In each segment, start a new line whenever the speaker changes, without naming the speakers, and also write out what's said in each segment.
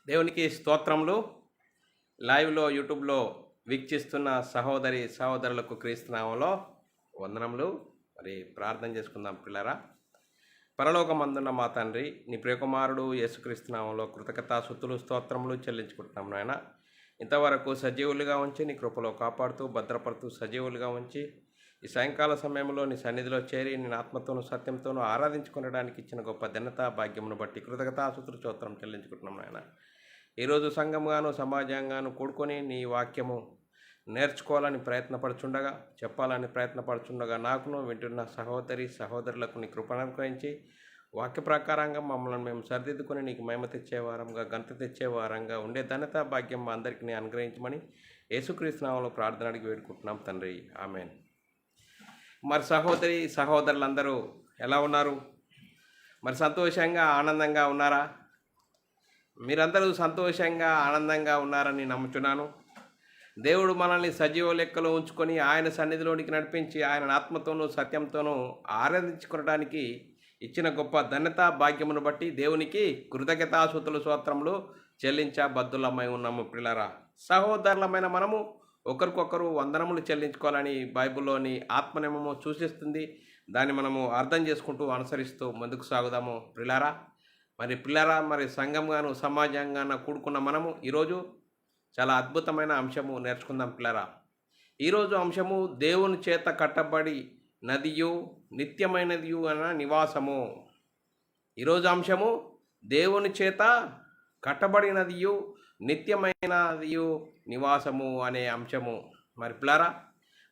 దేవునికి స్తోత్రములు. లైవ్లో యూట్యూబ్లో వీక్షిస్తున్న సహోదరులకు క్రీస్తునామంలో వందనములు. మరి ప్రార్థన చేసుకుందాం పిల్లరా. పరలోకమందున్న మా తండ్రి, నీ ప్రియకుమారుడు యేసుక్రీస్తునామంలో కృతజ్ఞతాస్తుతులు స్తోత్రములు చెల్లించుకుంటున్నాం నాయన. ఇంతవరకు సజీవులుగా ఉంచి నీ కృపలో కాపాడుతూ భద్రపడుతూ సజీవులుగా ఉంచి ఈ సాయంకాల సమయంలో నీ సన్నిధిలో చేరి నీ ఆత్మతోనూ సత్యంతోనూ ఆరాధించుకునడానికి ఇచ్చిన గొప్ప ఘనత భాగ్యమును బట్టి కృతజ్ఞతాస్తుతులు స్తోత్రం చెల్లించుకుంటున్నాం నాయన. ఈరోజు సంఘంగాను సమాజంగాను కూడుకొని నీ వాక్యము నేర్చుకోవాలని ప్రయత్నపడుచుండగా, చెప్పాలని ప్రయత్నపడుచుండగా నాకును వింటున్న సహోదరులకు నీ కృపను అనుగ్రహించి వాక్య ప్రకారంగా మమ్మల్ని మేము సరిదిద్దుకొని నీకు మహిమ తెచ్చేవారంగా, ఘనత తెచ్చేవారంగా ఉండే ధన్యత భాగ్యం మా అందరికీ నీ అనుగ్రహించమని యేసుక్రీస్తు నామములో ప్రార్థన అడిగి వేడుకుంటున్నాం తండ్రి, ఆమెన్. మరి సహోదరులందరూ ఎలా ఉన్నారు? మరి సంతోషంగా ఆనందంగా ఉన్నారా? మీరందరూ సంతోషంగా ఆనందంగా ఉన్నారని నమ్ముతున్నాను. దేవుడు మనల్ని సజీవ లెక్కలో ఉంచుకొని ఆయన సన్నిధిలోనికి నడిపించి ఆయన ఆత్మతోనూ సత్యంతోనూ ఆరాధించుకోవడానికి ఇచ్చిన గొప్ప ధన్యత భాగ్యమును బట్టి దేవునికి కృతజ్ఞతాస్తుతులు స్తోత్రములు చెల్లించబద్దులమై ఉన్నాము పిల్లరా. సహోదరులమైన మనము ఒకరికొకరు వందనములు చెల్లించుకోవాలని బైబిల్లోని ఆత్మనియమము సూచిస్తుంది. దాన్ని మనము అర్థం చేసుకుంటూ అనుసరిస్తూ ముందుకు సాగుదాము పిల్లరా. మరి సంఘంగాను సమాజంగాను కూడుకున్న మనము ఈరోజు చాలా అద్భుతమైన అంశము నేర్చుకుందాం పిల్లరా. ఈరోజు అంశము దేవుని చేత కట్టబడి నదియు నిత్యమైనదియు అన్న నివాసము. ఈరోజు అంశము దేవుని చేత కట్టబడినదియు నిత్యమైనదియు నివాసము అనే అంశము. మరి పిల్లరా,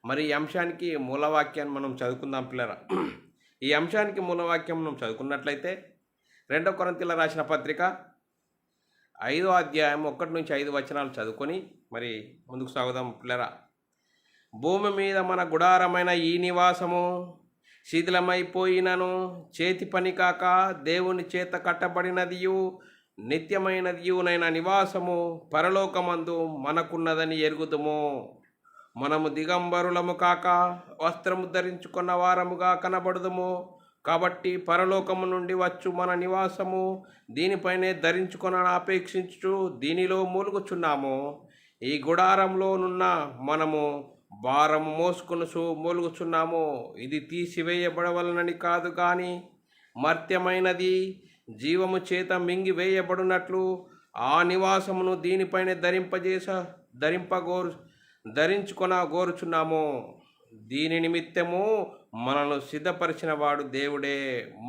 మరి ఈ అంశానికి మూలవాక్యాన్ని మనం చదువుకుందాం పిల్లరా. ఈ అంశానికి మూలవాక్యం మనం చదువుకున్నట్లయితే 2 కొరింథీయులకు రాసిన పత్రిక 5వ అధ్యాయం 1 నుంచి 5 వచనాలు చదువుకొని మరి ముందుకు సాగుదాం పిల్లరా. భూమి మీద మన గుడారమైన ఈ నివాసము శిథిలమైపోయినను చేతి పని కాక దేవుని చేత కట్టబడినదియు నిత్యమైనదియునైన నివాసము పరలోకమందు మనకున్నదని ఎరుగుదుము. మనము దిగంబరులము కాక వస్త్రము ధరించుకున్న వారముగా కనబడుదుము. కాబట్టి పరలోకము నుండి వచ్చు మన నివాసము దీనిపైనే ధరించుకొన అపేక్షించు దీనిలో మూలుగుచున్నాము. ఈ గుడారంలోనున్న మనము భారము మోసుకుని మూలుగుచున్నాము. ఇది తీసివేయబడవలనని కాదు కానీ మర్త్యమైనది జీవము చేత మింగి వేయబడినట్లు ఆ నివాసమును దీనిపైనే ధరించుకొన గోరుచున్నాము. దీని నిమిత్తము మనను సిద్ధపరిచిన వాడు దేవుడే,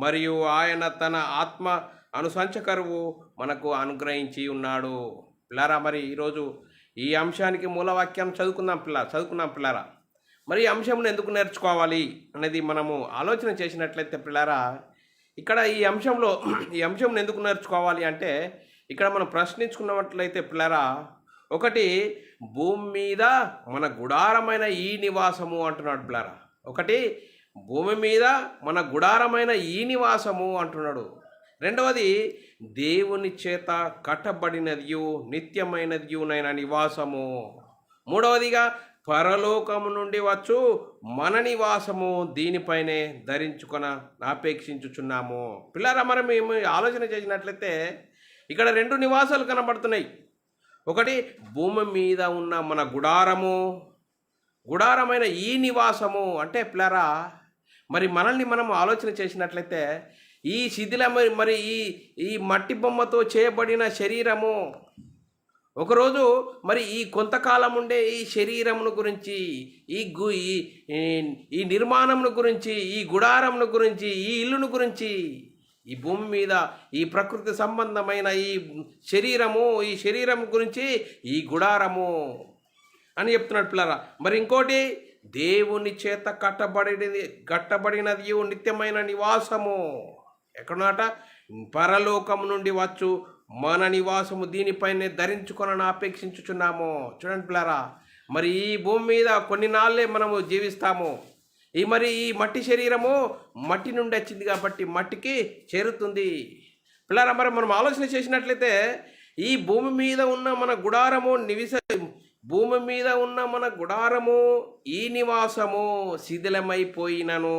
మరియు ఆయన తన ఆత్మ అనుసంచకరువు మనకు అనుగ్రహించి ఉన్నాడు. పిల్లారా, మరి ఈరోజు ఈ అంశానికి మూలవాక్యం చదువుకున్నాం పిల్లారా. మరి ఈ అంశంను ఎందుకు నేర్చుకోవాలి అనేది మనము ఆలోచన చేసినట్లయితే పిల్లారా, ఇక్కడ ఈ అంశంను ఎందుకు నేర్చుకోవాలి అంటే ఇక్కడ మనం ప్రశ్నించుకున్నట్లయితే పిల్లారా, ఒకటి భూమి మీద మన గుడారమైన ఈ నివాసము అంటున్నాడు పిల్లారా. ఒకటి భూమి మీద మన గుడారమైన ఈ నివాసము అంటున్నాడు. రెండవది దేవుని చేత కట్టబడినదియు నిత్యమైనదియునైన నివాసము. మూడవదిగా పరలోకము నుండి వచ్చు మన నివాసము దీనిపైనే ధరించుకొన అపేక్షించుచున్నాము. పిల్లారా, మరి మేము ఆలోచన చేసినట్లయితే ఇక్కడ 2 నివాసాలు కనబడుతున్నాయి. ఒకటి భూమి మీద ఉన్న మన గుడారమైన ఈ నివాసము అంటే పిల్లరా, మరి మనల్ని మనం ఆలోచన చేసినట్లయితే ఈ మరి ఈ మట్టి బొమ్మతో చేయబడిన శరీరము ఒకరోజు మరి ఈ కొంతకాలం ఉండే ఈ శరీరమును గురించి ఈ నిర్మాణమును గురించి ఈ గుడారమును గురించి ఈ ఇల్లును గురించి ఈ భూమి మీద ఈ ప్రకృతి సంబంధమైన ఈ శరీరం గురించి ఈ గుడారము అని చెప్తున్నాడు పిల్లరా. మరి ఇంకోటి దేవుని చేత కట్టబడినది నిత్యమైన నివాసము. ఎక్కడనాట పరలోకము నుండి వచ్చు మన నివాసము దీనిపైనే ధరించుకొనని అపేక్షించుచున్నాము. చూడండి పిల్లరా, మరి ఈ భూమి మీద కొన్ని నాళ్ళే మనము జీవిస్తాము. ఈ మట్టి శరీరము మట్టి నుండి వచ్చింది కాబట్టి మట్టికి చేరుతుంది పిల్లరా. మరి మనం ఆలోచన చేసినట్లయితే ఈ భూమి మీద ఉన్న మన గుడారము ఈ నివాసము శిథిలమైపోయినను.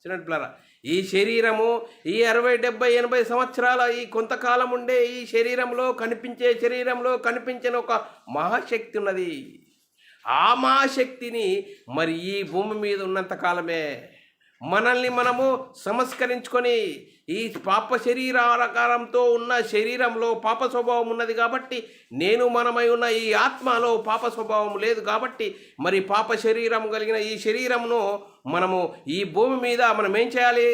చూడండి పిల్లరా, ఈ శరీరము ఈ 60, 70, 80 సంవత్సరాల ఈ కొంతకాలం ఉండే ఈ శరీరంలో కనిపించిన ఒక మహాశక్తి ఉన్నది. ఆ మహాశక్తిని మరి ఈ భూమి మీద ఉన్నంత కాలమే మనల్ని మనము సంస్కరించుకొని ఈ పాప శరీరాకారంతో ఉన్న శరీరంలో పాప స్వభావం ఉన్నది కాబట్టి, నేను మనమై ఉన్న ఈ ఆత్మలో పాప స్వభావం లేదు కాబట్టి, మరి పాప శరీరం కలిగిన ఈ శరీరమును మనము ఈ భూమి మీద మనం ఏం చేయాలి?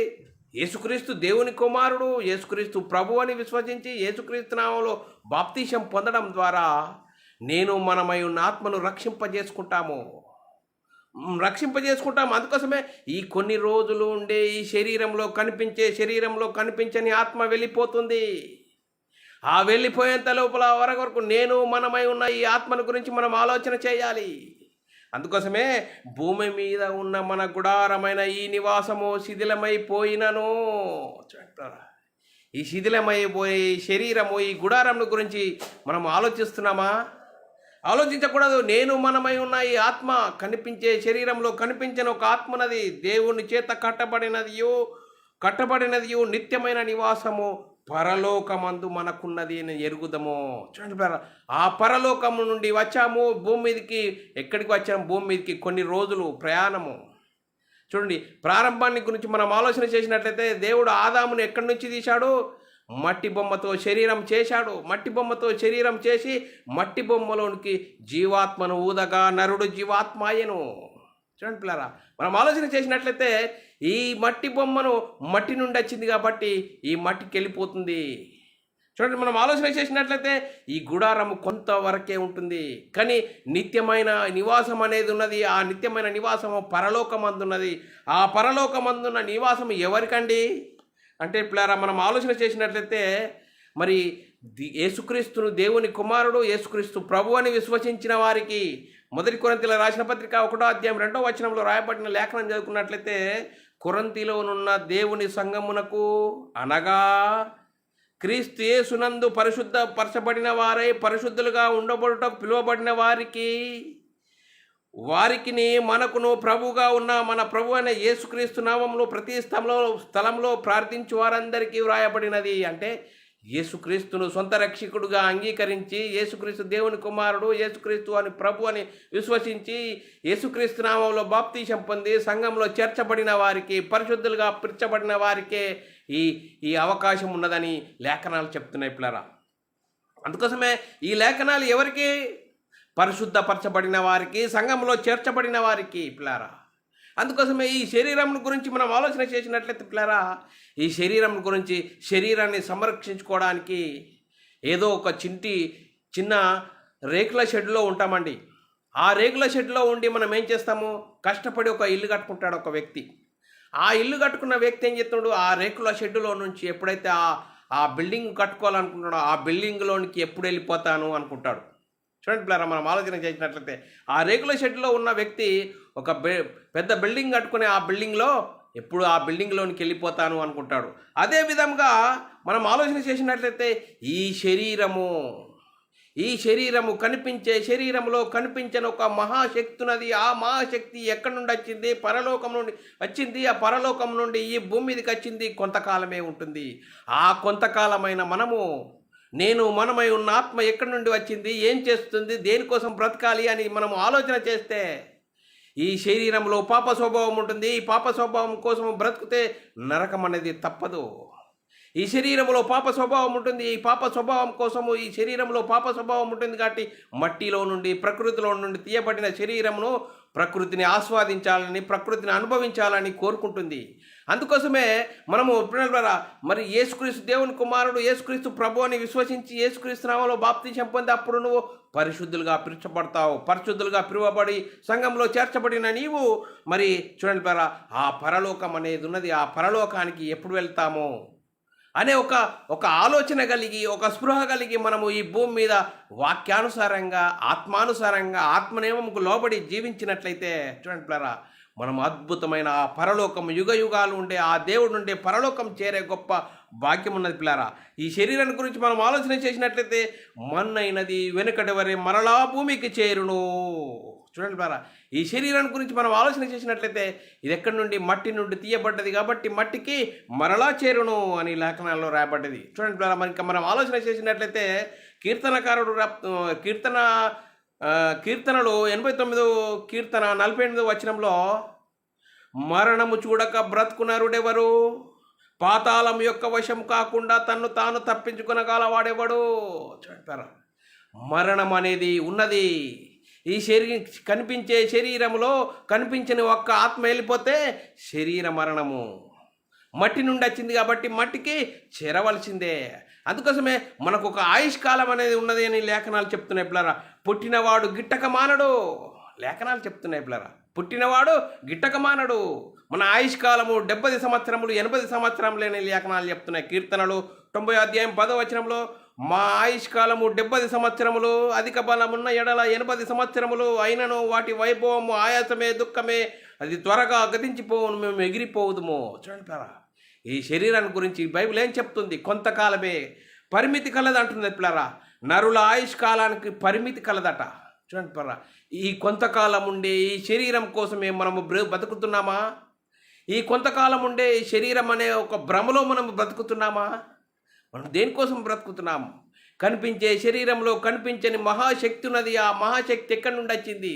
యేసుక్రీస్తు దేవుని కుమారుడు, యేసుక్రీస్తు ప్రభు అని విశ్వసించి యేసుక్రీస్తు నామములో బాప్తీసం పొందడం ద్వారా నేను మనమై ఉన్న ఆత్మను రక్షింపజేసుకుంటాము. అందుకోసమే ఈ కొన్ని రోజులు ఉండే ఈ శరీరంలో కనిపించని ఆత్మ వెళ్ళిపోతుంది. ఆ వెళ్ళిపోయేంత లోపల వరకు నేను మనమై ఉన్న ఈ ఆత్మను గురించి మనం ఆలోచన చేయాలి. అందుకోసమే భూమి మీద ఉన్న మన గుడారమైన ఈ నివాసము శిథిలమైపోయినను, ఈ శిథిలమైపోయే శరీరము ఈ గుడారము గురించి మనం ఆలోచిస్తున్నామా? ఆలోచించకూడదు. నేను మనమై ఉన్న ఈ ఆత్మ కనిపించే శరీరంలో కనిపించిన ఒక ఆత్మనది, దేవుని చేత కట్టబడినదియు నిత్యమైన నివాసము పరలోకమందు మనకున్నది అని ఎరుగుదము. చూడండి, ఆ పరలోకము నుండి వచ్చాము భూమి మీదకి. ఎక్కడికి వచ్చాము? భూమి మీదకి కొన్ని రోజులు ప్రయాణము. చూడండి, ప్రారంభాన్ని గురించి మనం ఆలోచన చేసినట్లయితే దేవుడు ఆదామును ఎక్కడి నుంచి తీశాడు? మట్టి బొమ్మతో శరీరం చేశాడు. మట్టి బొమ్మతో శరీరం చేసి మట్టి బొమ్మలోనికి జీవాత్మను ఊదగా నరుడు జీవాత్మాయను. చూడండి పిల్లరా, మనం ఆలోచన చేసినట్లయితే ఈ మట్టి బొమ్మను మట్టి నుండి వచ్చింది కాబట్టి ఈ మట్టికి వెళ్ళిపోతుంది. చూడండి, మనం ఆలోచన చేసినట్లయితే ఈ గుడారము కొంతవరకే ఉంటుంది, కానీ నిత్యమైన నివాసం అనేది ఉన్నది. ఆ నిత్యమైన నివాసము పరలోకమందున్నది. ఆ పరలోకమందున్న నివాసం ఎవరికండి అంటే పిల్లారా, మనం ఆలోచన చేసినట్లయితే మరి యేసుక్రీస్తును దేవుని కుమారుడు, యేసుక్రీస్తు ప్రభు అని విశ్వసించిన వారికి, 1 కొరింథీయులకు రాసిన పత్రిక 1వ అధ్యాయం 2వ వచనంలో రాయబడిన లేఖనం చదువుకున్నట్లయితే, కొరింథీలోనున్న దేవుని సంఘమునకు అనగా క్రీస్తు యేసునందు పరిశుద్ధపరచబడిన వారై పరిశుద్ధులుగా ఉండబడుటకు పిలువబడిన వారికిని మనకును ప్రభువుగా ఉన్న మన ప్రభు అయిన యేసుక్రీస్తు నామములో ప్రతి స్థలంలో ప్రార్థించు వారందరికీ వ్రాయబడినది. అంటే యేసుక్రీస్తును సొంత రక్షకుడుగా అంగీకరించి, యేసుక్రీస్తు దేవుని కుమారుడు, యేసుక్రీస్తు అని ప్రభు అని విశ్వసించి, యేసుక్రీస్తు నామంలో బాప్తీసం పొంది సంఘంలో చేర్చబడిన వారికి, పరిశుద్ధులుగా పిలుచబడిన వారికే ఈ అవకాశం ఉన్నదని లేఖనాలు చెప్తున్నాయి పిల్లరా. అందుకోసమే ఈ లేఖనాలు ఎవరికి? పరిశుద్ధపరచబడిన వారికి, సంఘంలో చేర్చబడిన వారికి పిల్లారా. అందుకోసమే ఈ శరీరం గురించి మనం ఆలోచన చేసినట్లయితే పిల్లారా, ఈ శరీరం గురించి, శరీరాన్ని సంరక్షించుకోవడానికి ఏదో ఒక చిన్న రేకుల షెడ్లో ఉంటామండి. ఆ రేకుల షెడ్లో ఉండి మనం ఏం చేస్తాము? కష్టపడి ఒక ఇల్లు కట్టుకుంటాడు ఒక వ్యక్తి. ఆ ఇల్లు కట్టుకున్న వ్యక్తి ఏం చేస్తున్నాడు? ఆ రేకుల షెడ్డులో నుంచి ఎప్పుడైతే ఆ బిల్డింగ్ కట్టుకోవాలనుకుంటున్నాడో ఆ బిల్డింగ్లోనికి ఎప్పుడు వెళ్ళిపోతాను అనుకుంటాడు. చూడండి పిల్లరా, మనం ఆలోచన చేసినట్లయితే ఆ రేకుల షెడ్లో ఉన్న వ్యక్తి ఒక పెద్ద బిల్డింగ్ కట్టుకుని ఆ బిల్డింగ్లో ఎప్పుడు ఆ బిల్డింగ్లోనికి వెళ్ళిపోతాను అనుకుంటాడు. అదే విధంగా మనం ఆలోచన చేసినట్లయితే ఈ శరీరము కనిపించే శరీరంలో కనిపించిన ఒక మహాశక్తి ఉన్నది. ఆ మహాశక్తి ఎక్కడి నుండి వచ్చింది? పరలోకం నుండి వచ్చింది. ఆ పరలోకం నుండి ఈ భూమి మీదకి వచ్చింది. కొంతకాలమే ఉంటుంది. ఆ కొంతకాలమైన మనమై ఉన్న ఆత్మ ఎక్కడి నుండి వచ్చింది, ఏం చేస్తుంది, దేనికోసం బ్రతకాలి అని మనం ఆలోచన చేస్తే ఈ శరీరంలో పాప స్వభావం ఉంటుంది. ఈ పాప స్వభావం కోసం బ్రతికితే నరకం అనేది తప్పదు. ఈ శరీరంలో పాప స్వభావం ఉంటుంది. ఈ పాప స్వభావం కోసము ఈ శరీరంలో పాప స్వభావం ఉంటుంది కాబట్టి మట్టిలో నుండి, ప్రకృతిలో నుండి తీయబడిన శరీరమును ప్రకృతిని ఆస్వాదించాలని, ప్రకృతిని అనుభవించాలని కోరుకుంటుంది. అందుకోసమే మనము మరి యేసుక్రీస్తు దేవుని కుమారుడు, యేసుక్రీస్తు ప్రభు అని విశ్వసించి యేసుక్రీస్తు నామములో బాప్తీసం పొంది అప్పుడు నువ్వు పరిశుద్ధులుగా పిలుచబడతావు. పరిశుద్ధులుగా పిలువబడి సంఘంలో చేర్చబడిన నీవు మరి చూడండి ఆ పరలోకం అనేది ఉన్నది. ఆ పరలోకానికి ఎప్పుడు వెళ్తాము అనే ఒక ఆలోచన కలిగి, ఒక స్పృహ కలిగి మనము ఈ భూమి మీద వాక్యానుసారంగా, ఆత్మానుసారంగా, ఆత్మనియమముకు లోబడి జీవించినట్లయితే చూడండి పిల్లరా, మనం అద్భుతమైన ఆ పరలోకం, యుగాలు ఉండే ఆ దేవుడు నుండే పరలోకం చేరే గొప్ప భాగ్యం ఉన్నది పిల్లరా. ఈ శరీరాన్ని గురించి మనం ఆలోచన చేసినట్లయితే మన్నైనది వెనుకటి వరే మరలా భూమికి చేరును. చూడండి బారా, ఈ శరీరం గురించి మనం ఆలోచన చేసినట్లయితే ఇది ఎక్కడి నుండి, మట్టి నుండి తీయబడ్డది కాబట్టి మట్టికి మరలా చేరును అని లేఖనాల్లో రాయబడ్డది. చూడండి బారా, మరి ఇంకా మనం ఆలోచన చేసినట్లయితే కీర్తనకారుడు కీర్తనలు 89 కీర్తన 48 వచనంలో మరణము చూడక బ్రతుకునరుడెవరు, పాతాళం యొక్క వశం కాకుండా తన్ను తాను తప్పించుకొనగలవాడెవడు. చూడండి, మరణం అనేది ఉన్నది. ఈ కనిపించే శరీరంలో కనిపించని ఒక్క ఆత్మ వెళ్ళిపోతే శరీర మరణము. మట్టి నుండి వచ్చింది కాబట్టి మట్టికి చేరవలసిందే. అందుకోసమే మనకు ఒక ఆయుష్కాలం అనేది ఉన్నది అని లేఖనాలు చెప్తున్నాయి పిల్లరా. పుట్టినవాడు గిట్టక మానడు, లేఖనాలు చెప్తున్నాయి పిల్లరా. పుట్టినవాడు గిట్టక మానడు. మన ఆయుష్కాలము 70 సంవత్సరములు 80 సంవత్సరములు అని లేఖనాలు చెప్తున్నాయి. కీర్తనలు 90 అధ్యాయం 10వ వచనంలో మా ఆయుష్కాలము 70 సంవత్సరములు, అధిక బలమున్న ఎడల 80 సంవత్సరములు అయినను వాటి వైభవము ఆయాసమే, దుఃఖమే, అది త్వరగా గతించిపోవును, మేము ఎగిరిపోవుదుము. చూడండి పిల్లరా, ఈ శరీరాన్ని గురించి బైబిల్ ఏం చెప్తుంది? కొంతకాలమే, పరిమితి కలదు అంటుంది పిల్లరా. నరుల ఆయుష్కాలానికి పరిమితి కలదట. చూడండి పిల్లరా, ఈ కొంతకాలం ఉండే ఈ శరీరం కోసమే మనము బతుకుతున్నామా? ఈ కొంతకాలం ఉండే ఈ శరీరం అనే ఒక భ్రమలో మనం బ్రతుకుతున్నామా? మనం దేనికోసం బ్రతుకుతున్నాము? కనిపించే శరీరంలో కనిపించని మహాశక్తి ఉన్నది. ఆ మహాశక్తి ఎక్కడి నుండి వచ్చింది?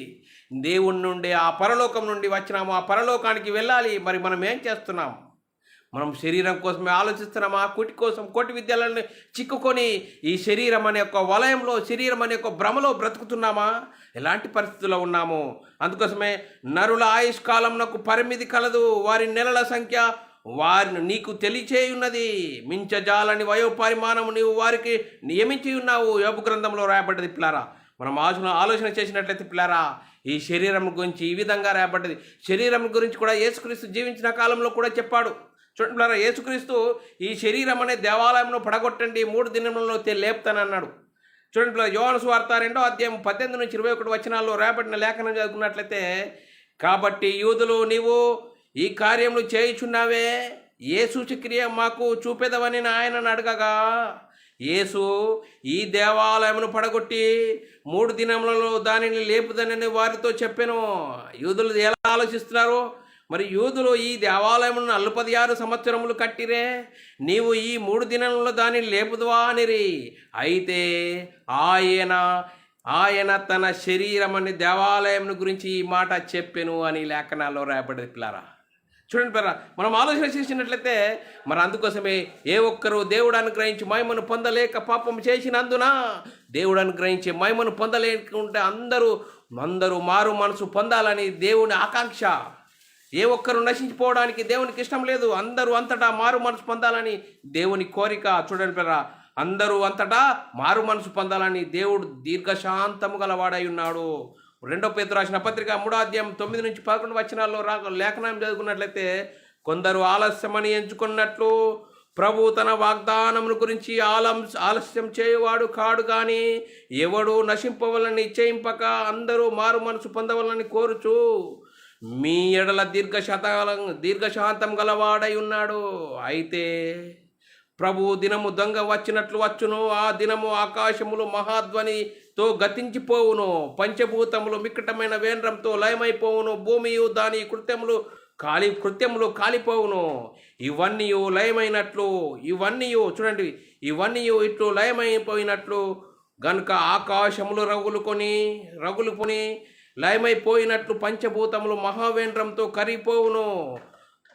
దేవుని నుండి, ఆ పరలోకం నుండి వచ్చినాము. ఆ పరలోకానికి వెళ్ళాలి. మరి మనం ఏం చేస్తున్నాం? మనం శరీరం కోసమే ఆలోచిస్తున్నామా? కోటి కోసం, కోటి విద్యలను చిక్కుకొని ఈ శరీరం అనే ఒక వలయంలో, శరీరం అనే ఒక భ్రమలో బ్రతుకుతున్నామా? ఎలాంటి పరిస్థితుల్లో ఉన్నాము? అందుకోసమే నరుల ఆయుష్కాలంకు పరిమితి కలదు, వారి నెలల సంఖ్య వారిని నీకు తెలియచేయున్నది. మించజాలని వయోపరిమాణము నీవు వారికి నియమించి ఉన్నావు. యోబు గ్రంథంలో రాయబడ్డది పిల్లారా. మనం ఆలోచన చేసినట్లయితే పిల్లారా, ఈ శరీరం గురించి ఈ విధంగా రాయబడ్డది. శరీరం గురించి కూడా యేసుక్రీస్తు జీవించిన కాలంలో కూడా చెప్పాడు. చూడండి పిల్లారా, యేసుక్రీస్తు ఈ శరీరం అనే దేవాలయంలో పడగొట్టండి, 3 దినములలో లేపుతానన్నాడు. చూడండి పిల్లలు, యోహాను సువార్త 2వ అధ్యాయం 18 నుంచి 21 వచనాల్లో రాయబడిన లేఖనం చదువుకున్నట్లయితే, కాబట్టి యూదులు నీవు ఈ కార్యములు చేయుచున్నావే, ఏ సూచక్రియ మాకు చూపెదవని ఆయనను అడగగా, యేసు ఈ దేవాలయమును పడగొట్టి 3 దినములలో దానిని లేపుదనని వారితో చెప్పాను. యూదులు ఎలా ఆలోచిస్తున్నారు? మరి యూదులు ఈ దేవాలయమును 46 సంవత్సరములు కట్టిరే, నీవు ఈ 3 దినములలో దానిని లేపుదువా అనిరి. అయితే ఆయన తన శరీరం అనే దేవాలయం గురించి ఈ మాట చెప్పెను అని లేఖనాల్లో రాయబడ్డది పిల్లారా. చూడండి పిల్లరా, మనం ఆలోచన చేసినట్లయితే మరి అందుకోసమే ఏ ఒక్కరూ దేవుడు అనుగ్రహించి మహిమను పొందలేక పాపం చేసినందున దేవుడు అనుగ్రహించి మహిమను పొందలేకుంటే అందరూ మారు మనసు పొందాలని దేవుని ఆకాంక్ష. ఏ ఒక్కరు నశించిపోవడానికి దేవునికి ఇష్టం లేదు. అందరూ అంతటా మారు మనసు పొందాలని దేవుని కోరిక. చూడండి పిల్లరా, అందరూ అంతటా మారు మనసు పొందాలని దేవుడు దీర్ఘశాంతము గలవాడై ఉన్నాడు. 2 పేతురు రాసిన పత్రిక 3వ అధ్యాయం 9 నుంచి 11 వచనాల్లో లేఖనం చదువుకున్నట్లయితే, కొందరు ఆలస్యమని ఎంచుకున్నట్లు ప్రభు తన వాగ్దానమును గురించి ఆలస్యం చేయవాడు కాడు, కానీ ఎవడు నశింపవలని నిశ్చయింపక అందరూ మారు మనసు పొందవలని కోరుచు మీ ఎడల దీర్ఘశాంతం గలవాడై ఉన్నాడు. అయితే ప్రభు దినము దొంగ వచ్చినట్లు వచ్చును. ఆ దినము ఆకాశములు మహాధ్వనితో గతించిపోవును, పంచభూతములు మిక్కటమైన వేంద్రంతో లయమైపోవును, భూమియు దాని కృత్యములు కాలిపోవును. ఇవన్నీ లయమైనట్లు చూడండి, ఇవన్నీ ఇట్లు లయమైపోయినట్లు గనుక ఆకాశములు రగులుకొని లయమైపోయినట్లు పంచభూతములు మహావేంద్రంతో కరిగిపోవును.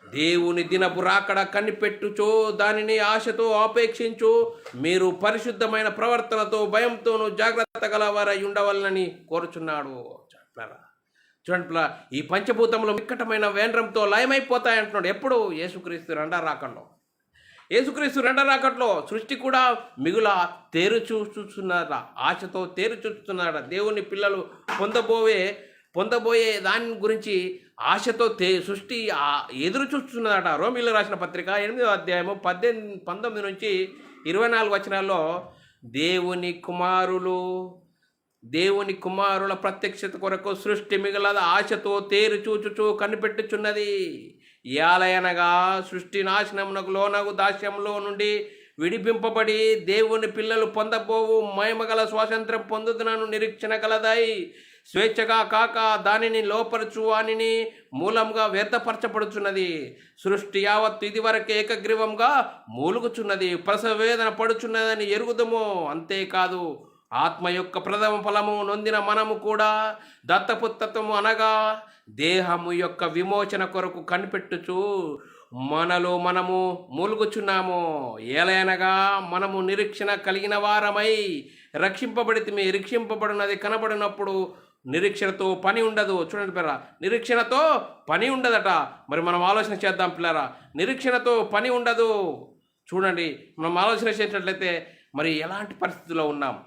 దేవుని దినపు రాకడ కనిపెట్టుచో దానిని ఆశతో ఆపేక్షించు. మీరు పరిశుద్ధమైన ప్రవర్తనతో భయంతోనూ జాగ్రత్త గలవారై ఉండవలనని కోరుచున్నాడు. చూడండి పిల్ల, ఈ పంచభూతములు మిక్కటమైన వేంద్రంతో లయమైపోతాయంటున్నాడు. ఎప్పుడు? యేసుక్రీస్తు రెండో రాకట్లో సృష్టి కూడా మిగుల చూస్తున్నాడ, ఆశతో చూస్తున్నాడ. దేవుని పిల్లలు పొందబోయే దాని గురించి ఆశతో సృష్టి ఎదురు చూస్తున్నదట. రోమీలు రాసిన పత్రిక 8వ అధ్యాయము 19 నుంచి 24 వచనాల్లో దేవుని కుమారుల ప్రత్యక్షత కొరకు సృష్టి మిగల ఆశతో చూచుచూ కనిపెట్టుచున్నది. యాలయనగా సృష్టి నాశనమునకు లోనగు దాస్యంలో నుండి విడిపింపబడి దేవుని పిల్లలు పొందబోవు మహిమగల స్వాతంత్ర్యం పొందుతున్నను నిరీక్షణ కలదై స్వేచ్ఛగా కాక దానిని లోపరచు వానిని మూలంగా వ్యర్థపరచబడుచున్నది. సృష్టి యావత్తు ఇదివరకే ఏకగ్రీవంగా మూలుగుచున్నది, ప్రసవ వేదన పడుచున్నదని ఎరుగుదము. అంతేకాదు, ఆత్మ యొక్క ప్రథమ ఫలము నొందిన మనము కూడా దత్తపుత్రత్వము అనగా దేహము యొక్క విమోచన కొరకు కనిపెట్టుచు మనలో మనము మూలుగుచున్నాము. ఏలయనగా మనము నిరీక్షణ కలిగిన వారమై రక్షింపబడితిమి. రక్షింపబడినది కనబడినప్పుడు నిరీక్షణతో పని ఉండదు. చూడండి పిల్లరా, నిరీక్షణతో పని ఉండదట. మరి మనం ఆలోచన చేద్దాం పిల్లరా, నిరీక్షణతో పని ఉండదు. చూడండి, మనం ఆలోచన చేసినట్లయితే మరి ఎలాంటి పరిస్థితుల్లో ఉన్నాము,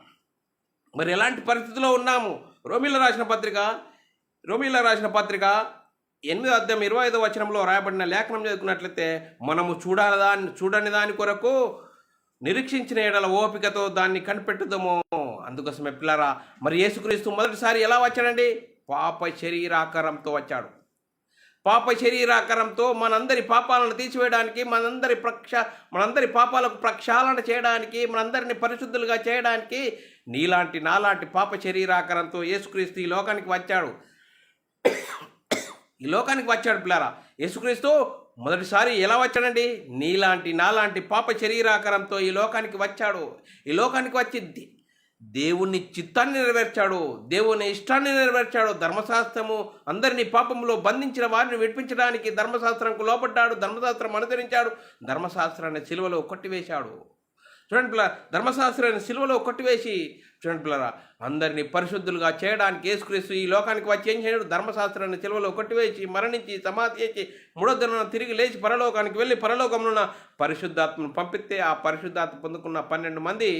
మరి ఎలాంటి పరిస్థితుల్లో ఉన్నాము. రోమీయులకు రాసిన పత్రిక 8:25 రాయబడిన లేఖనం చదువుకున్నట్లయితే మనము చూడని దాని కొరకు నిరీక్షించిన ఎడల ఓపికతో దాన్ని కనిపెట్టుదాము. అందుకోసమే పిల్లరా, మరి యేసుక్రీస్తు మొదటిసారి ఎలా వచ్చాడండి? పాప శరీరాకారంతో వచ్చాడు. పాప శరీరాకారంతో మనందరి పాపాలను తీసివేయడానికి, మనందరి పాపాలకు ప్రక్షాళన చేయడానికి, మనందరిని పరిశుద్ధులుగా చేయడానికి నీలాంటి నాలాంటి పాప శరీరాకారంతో యేసుక్రీస్తు ఈ లోకానికి వచ్చాడు. పిల్లరా, యేసుక్రీస్తు మొదటిసారి ఎలా వచ్చాడండి? నీలాంటి నాలాంటి పాప శరీరాకారంతో ఈ లోకానికి వచ్చాడు. ఈ లోకానికి వచ్చి దేవుని చిత్తాన్ని నెరవేర్చాడు, దేవుని ఇష్టాన్ని నెరవేర్చాడు. ధర్మశాస్త్రము అందరినీ పాపంలో బంధించిన వారిని విడిపించడానికి ధర్మశాస్త్రంకు లోపడ్డాడు, ధర్మశాస్త్రం అనుసరించాడు, ధర్మశాస్త్రాన్ని సిలువలో కొట్టివేశాడు. చూడండి పిల్లరా, ధర్మశాస్త్రాన్ని సిలువలో కొట్టివేసి చూడండి పిల్లరా, అందరినీ పరిశుద్ధులుగా చేయడానికి యేసుక్రీస్తు ఈ లోకానికి వచ్చి ఏం చేయడు? ధర్మశాస్త్రాన్ని సిలువలో కొట్టివేసి మరణించి సమాధి చేసి మూడో దినాన తిరిగి లేచి పరలోకానికి వెళ్ళి పరలోకంలో పరిశుద్ధాత్మను పంపిస్తే ఆ పరిశుద్ధాత్మ పొందుకున్న 12 మంది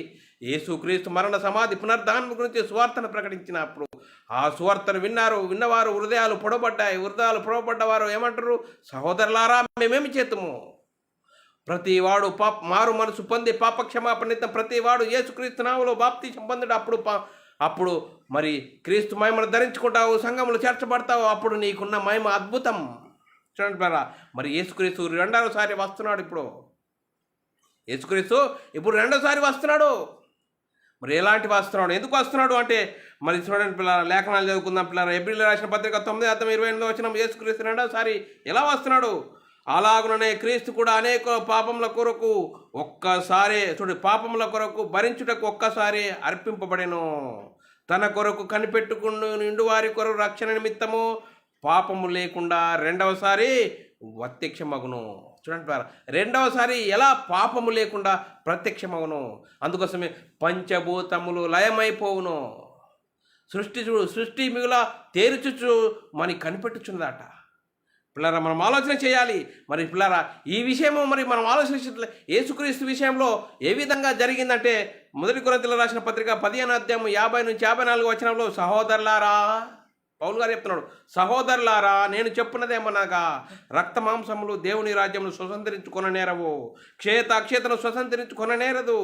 యేసుక్రీస్తు మరణ సమాధి పునరుద్ధానం గురించి సువార్తను ప్రకటించినప్పుడు ఆ సువార్తను విన్నవారు హృదయాలు పొడవబడ్డవారు ఏమంటారు? సహోదరులారా, మేమేమి చేతుము? ప్రతివాడు మారు మనసు పొంది పాపక్షమాపణ నిమిత్తం ప్రతివాడు యేసుక్రీస్తు నామములో బాప్తిసం పొందుడు. అప్పుడు మరి క్రీస్తు మహిమను ధరించుకుంటావు, సంఘములు చేర్చబడతావు. అప్పుడు నీకున్న మహిమ అద్భుతం. చూడండి పిల్లరా, మరి యేసుక్రీస్తు రెండవసారి వస్తున్నాడు. యేసుక్రీస్తు ఇప్పుడు రెండోసారి వస్తున్నాడు. మరి ఎలాంటి వస్తున్నాడు, ఎందుకు వస్తున్నాడు అంటే మరి చూడండి పిల్లరా, లేఖనాలు చదువుకుందాం పిల్లరా. హెబ్రీయులకు రాసిన పత్రిక 9:28 యేసుక్రీస్తు రెండోసారి ఎలా వస్తున్నాడు? అలాగుననే క్రీస్తు కూడా అనేక పాపముల కొరకు పాపముల కొరకు భరించుటకు ఒక్కసారి అర్పింపబడెను. తన కొరకు కనిపెట్టుకుని నిండు వారి కొరకు రక్షణ నిమిత్తము పాపము లేకుండా రెండవసారి ప్రత్యక్షమగును. చూడండి, రెండవసారి ఎలా పాపము లేకుండా ప్రత్యక్షమగును? అందుకోసమే పంచభూతములు లయమైపోవును. సృష్టి మిగుల తేరుచుచు మని కనిపెట్టుచున్నదట. పిల్లరా, మనం ఆలోచన చేయాలి. మరి పిల్లరా, ఈ విషయము మరి మనం ఆలోచించట్లే యేసుక్రీస్తు విషయంలో ఏ విధంగా జరిగిందంటే 1 కొరింథీయులకు రాసిన పత్రిక 15:50-54 సహోదరులారా, పౌలు గారు చెప్తున్నాడు, సహోదరులారా, నేను చెప్పున్నదేమనగా రక్త మాంసములు దేవుని రాజ్యమును స్వతంత్రించుకొననేరవు, అక్షేతను స్వతంత్రించుకొననేరదు.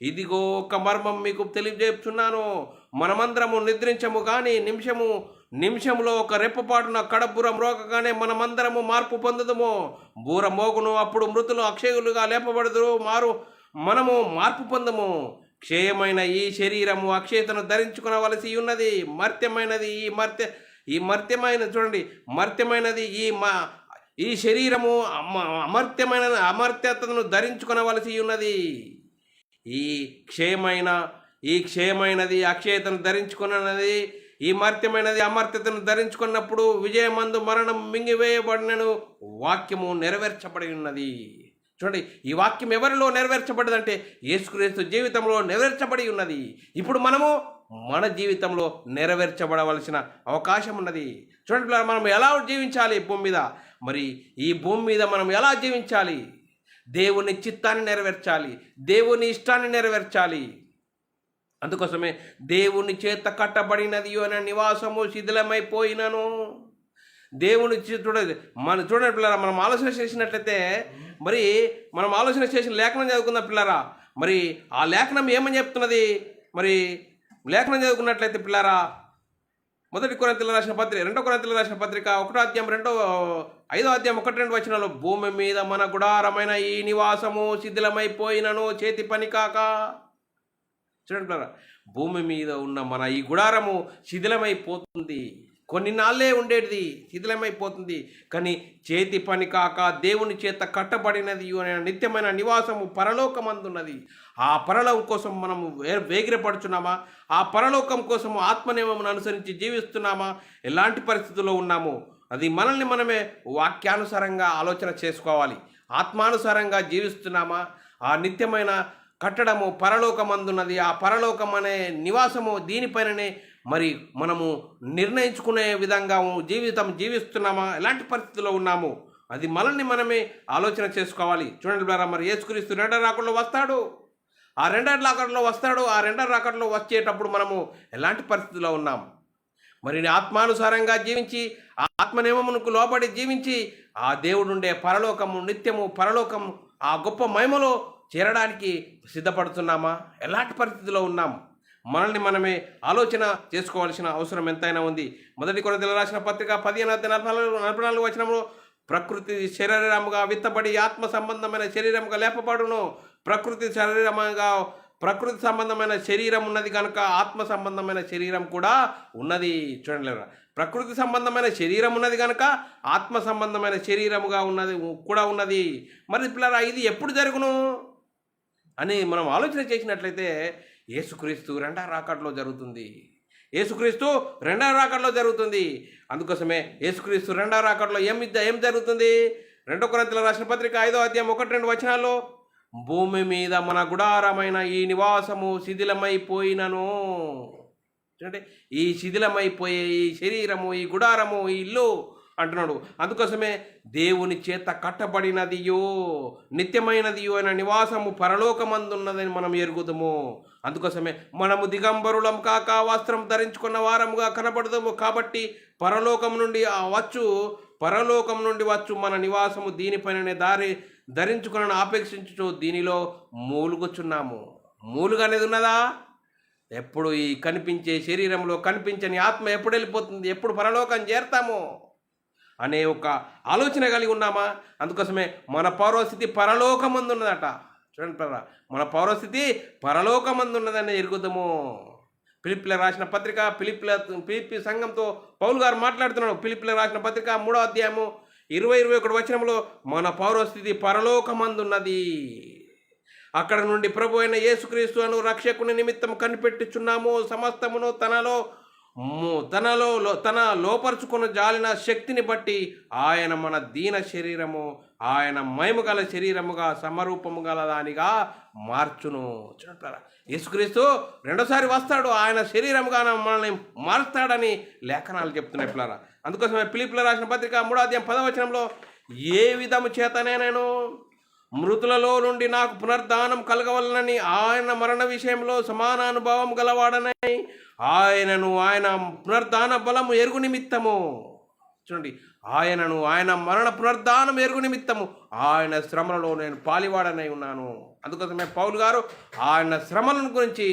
ఇదిగో ఒక మర్మం మీకు తెలియజేస్తున్నాను. మనమందరము నిద్రించము కానీ నిమిషములో ఒక రెప్పపాటున కడబుర మ్రోగగానే మనమందరము మార్పు పొందుదము. బూర మోగును, అప్పుడు మృతులు అక్షయులుగా లేపబడుదురు. మనము మార్పు పొందము. క్షయమైన ఈ శరీరము అక్షయతను ధరించుకొనవలసి ఉన్నది. మర్త్యమైనది ఈ శరీరము అమర్త్యతను ధరించుకొనవలసి ఉన్నది. ఈ క్షయమైనది అక్షయతను ధరించుకున్నది. ఈ మర్త్యమైనది అమర్త్యతను ధరించుకున్నప్పుడు విజయమందు మరణం మింగివేయబడినను వాక్యము నెరవేర్చబడి ఉన్నది. చూడండి, ఈ వాక్యం ఎవరిలో నెరవేర్చబడిందంటే యేసుక్రీస్తు జీవితంలో నెరవేర్చబడి ఉన్నది. ఇప్పుడు మనము మన జీవితంలో నెరవేర్చబడవలసిన అవకాశం ఉన్నది. చూడండి, మనం ఎలా జీవించాలి భూమి మీద? మరి ఈ భూమి మీద మనం ఎలా జీవించాలి? దేవుని చిత్తాన్ని నెరవేర్చాలి, దేవుని ఇష్టాన్ని నెరవేర్చాలి. అందుకోసమే దేవుని చేత కట్టబడినది అనే నివాసము శిథిలమైపోయినను. దేవుని చూడండి పిల్లరా, మనం ఆలోచన చేసినట్లయితే మరి మనం ఆలోచన చేసిన లేఖనం చదువుకుందాం పిల్లరా. మరి ఆ లేఖనం ఏమని చెప్తున్నది? మరి లేఖనం చదువుకున్నట్లయితే పిల్లరా, 1 కొరింథీయులకు రాసిన పత్రిక 2 కొరింథీయులకు రాసిన పత్రిక 1:5-1-2 భూమి మీద మన గుడారమైన ఈ నివాసము శిథిలమైపోయినను చేతి పని కాక చూడండి పిల్లరా, భూమి మీద ఉన్న మన ఈ గుడారము శిథిలమైపోతుంది. కొన్ని నాళ్ళే ఉండేది శిథిలమైపోతుంది. కానీ చేతి పని కాక దేవుని చేత కట్టబడినది నిత్యమైన నివాసము పరలోకమందున్నది. ఆ పరలోకం కోసం మనము వేగిరపడుచున్నామా? ఆ పరలోకం కోసము ఆత్మనియమమును అనుసరించి జీవిస్తున్నామా? ఎలాంటి పరిస్థితుల్లో ఉన్నాము? అది మనల్ని మనమే వాక్యానుసారంగా ఆలోచన చేసుకోవాలి. ఆత్మానుసారంగా జీవిస్తున్నామా? ఆ నిత్యమైన కట్టడము పరలోకమందున్నది. ఆ పరలోకం అనే నివాసము దీనిపైననే మరి మనము నిర్ణయించుకునే విధంగా జీవిస్తున్నామా? ఎలాంటి పరిస్థితుల్లో ఉన్నాము? అది మనల్ని మనమే ఆలోచన చేసుకోవాలి. చూడండి బ్రదర్, మరి యేసుక్రీస్తు రెండో రాకడలో వస్తాడు. ఆ రెండో రాకడలో వచ్చేటప్పుడు మనము ఎలాంటి పరిస్థితుల్లో ఉన్నాం? మరి ఆత్మానుసారంగా జీవించి ఆ ఆత్మనియమమునకు లోబడి జీవించి ఆ దేవుడు ఉండే పరలోకము నిత్యము పరలోకము ఆ గొప్ప మహిమలో చేరడానికి సిద్ధపడుతున్నామా? ఎలాంటి పరిస్థితిలో ఉన్నాం? మనల్ని మనమే ఆలోచన చేసుకోవాల్సిన అవసరం ఎంతైనా ఉంది. మొదటి కొరింథీయులకు రాసిన పత్రిక 15:44 వచనంలో ప్రకృతి శరీరముగా విత్తబడి ఆత్మ సంబంధమైన శరీరముగా లేపబడును. ప్రకృతి సంబంధమైన శరీరం ఉన్నది కనుక ఆత్మ సంబంధమైన శరీరం కూడా ఉన్నది. చూడండి, ప్రకృతి సంబంధమైన శరీరం ఉన్నది కనుక ఆత్మ సంబంధమైన శరీరముగా ఉన్నది. మరి పిల్లరా, ఇది ఎప్పుడు జరుగును అని మనం ఆలోచన చేసినట్లయితే యేసుక్రీస్తు రెండో రాకడలో జరుగుతుంది. అందుకోసమే యేసుక్రీస్తు రెండో రాకడలో ఏం జరుగుతుంది? 2 కొరింథీయులకు రాసిన పత్రిక 5:1-2 వచనాల్లో భూమి మీద మన గుడారమైన ఈ నివాసము శిథిలమైపోయినను. అంటే ఈ శిథిలమైపోయే ఈ శరీరము, ఈ గుడారము, ఈ ఇల్లు అంటున్నాడు. అందుకోసమే దేవుని చేత కట్టబడినదియో నిత్యమైనదియో అయిన నివాసము పరలోకమందున్నదని మనం ఎరుగుదము. అందుకోసమే మనము దిగంబరులం కాక వస్త్రం ధరించుకున్న వారముగా కనబడదాము. కాబట్టి పరలోకం నుండి వచ్చు మన నివాసము దీనిపైననే ధరించుకున్న ఆపేక్షించు దీనిలో మూలుగుచున్నాము. మూలుగు అనేది ఉన్నదా? ఎప్పుడు ఈ కనిపించే శరీరంలో కనిపించని ఆత్మ ఎప్పుడు వెళ్ళిపోతుంది, ఎప్పుడు పరలోకం చేరతాము అనే ఒక ఆలోచన కలిగి ఉన్నామా? అందుకోసమే మన పౌరస్థితి పరలోకమందున్నదట. చూడండి ప్రరా, మన పౌరస్థితి పరలోకమందున్నదని ఎరుగుదాము. ఫిలిప్పీలకు రాసిన పత్రిక ఫిలిప్పీ సంఘంతో పౌలు గారు మాట్లాడుతున్నాడు. ఫిలిప్పీలకు రాసిన పత్రిక 3వ అధ్యాయము 20-21 వచనంలో మన పౌరస్థితి పరలోకమందున్నది. అక్కడ నుండి ప్రభు అయిన యేసుక్రీస్తు అను రక్షకుని నిమిత్తం కనిపెట్టుచున్నాము. సమస్తమును తన లోపరుచుకున్న జాలిన శక్తిని బట్టి ఆయన మన దీన శరీరము ఆయన మహిమ గల శరీరముగా సమరూపము గల దానిగా మార్చును. చూడంటారా, యేసుక్రీస్తు రెండోసారి వస్తాడు, ఆయన శరీరముగా మనల్ని మారుస్తాడని లేఖనాలు చెప్తున్నాయి పిల్లరా. అందుకోసమే ఫిలిప్పీలకు రాసిన పత్రిక 3వ అధ్యాయం 10వ వచనంలో ఏ విధము చేతనే నేను మృతులలో నుండి నాకు పునర్ధానం కలగవలనని ఆయన మరణ విషయంలో సమానానుభవం గలవాడనై ఆయన పునర్ధాన బలము ఎరుగు నిమిత్తము. చూడండి, ఆయన మరణ పునర్ధానం ఎరుగు నిమిత్తము ఆయన శ్రమలలో నేను పాలివాడనై ఉన్నాను. అందుకోసమే పౌలు గారు ఆయన శ్రమలను గురించి,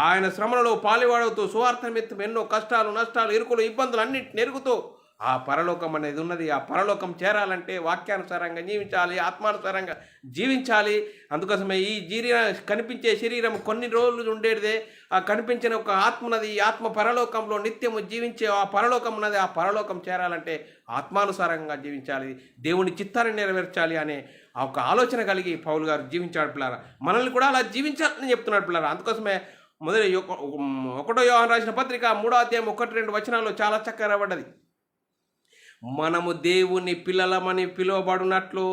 ఆయన శ్రమలలో పాలివాడుతూ సువార్త నిమిత్తం ఎన్నో కష్టాలు, నష్టాలు, ఇరుకులు, ఇబ్బందులు అన్నింటిని ఎరుగుతూ ఆ పరలోకం అనేది ఉన్నది. ఆ పరలోకం చేరాలంటే వాక్యానుసారంగా జీవించాలి, ఆత్మానుసారంగా జీవించాలి. అందుకోసమే ఈ కనిపించే శరీరం కొన్ని రోజులు ఉండేదే, ఆ కనిపించిన ఒక ఆత్మ ఉన్నది. ఈ ఆత్మ పరలోకంలో నిత్యము జీవించే ఆ పరలోకం ఉన్నది. ఆ పరలోకం చేరాలంటే ఆత్మానుసారంగా జీవించాలి, దేవుని చిత్తాన్ని నెరవేర్చాలి అనే ఒక ఆలోచన కలిగి పౌలు గారు జీవించాడు పిల్లరా. మనల్ని కూడా అలా జీవించాలని చెప్తున్నాడు పిల్లరా. అందుకోసమే మొదటి 1 యోహాను రాసిన పత్రిక 3వ అధ్యాయం 1-2 వచనాల్లో చాలా చక్కగా రాబడ్డది. మనము దేవుని పిల్లలమని పిలువబడినట్లు.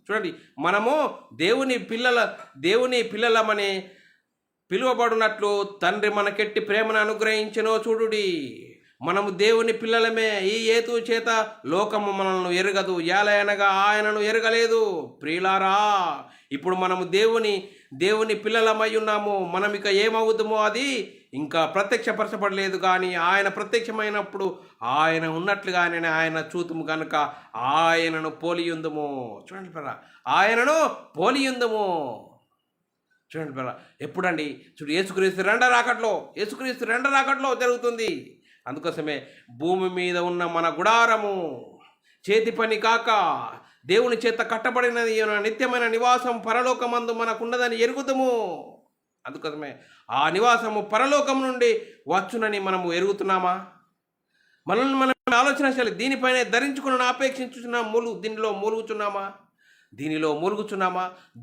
చూడండి, మనము దేవుని పిల్లలమని పిలువబడినట్లు తండ్రి మనకెట్టి ప్రేమను అనుగ్రహించెనో చూడుడి. మనము దేవుని పిల్లలమే. ఈ హేతు చేత లోకము మనల్ని ఎరగదు, ఏలయనగా ఆయనను ఎరగలేదు. ప్రియులారా, ఇప్పుడు మనము దేవుని పిల్లలమై ఉన్నాము. మనం ఇక ఏమవుతామో అది ఇంకా ప్రత్యక్షపరచబడలేదు, కానీ ఆయన ప్రత్యక్షమైనప్పుడు ఆయన ఉన్నట్లుగానే ఆయన చూతుము కనుక ఆయనను పోలియుందుము. చూడండి పిల్ల, ఆయనను పోలియుందుము. చూడండి పిల్ల, ఎప్పుడండి? చూడు, యేసుక్రీస్తు రెండో రాకడలో జరుగుతుంది. అందుకోసమే భూమి మీద ఉన్న మన గుడారము చేతి పని కాక దేవుని చేత కట్టబడినది నిత్యమైన నివాసం పరలోకమందు మనకున్నదని ఎరుగుదము. అందుకోసమే ఆ నివాసము పరలోకం నుండి వచ్చునని మనము ఎరుగుతున్నామా? మనల్ని మనం ఆలోచన చేయాలి. దీనిపైనే ధరించుకుని ఆపేక్షించుచున్నా దీనిలో మూలుగుచున్నామా?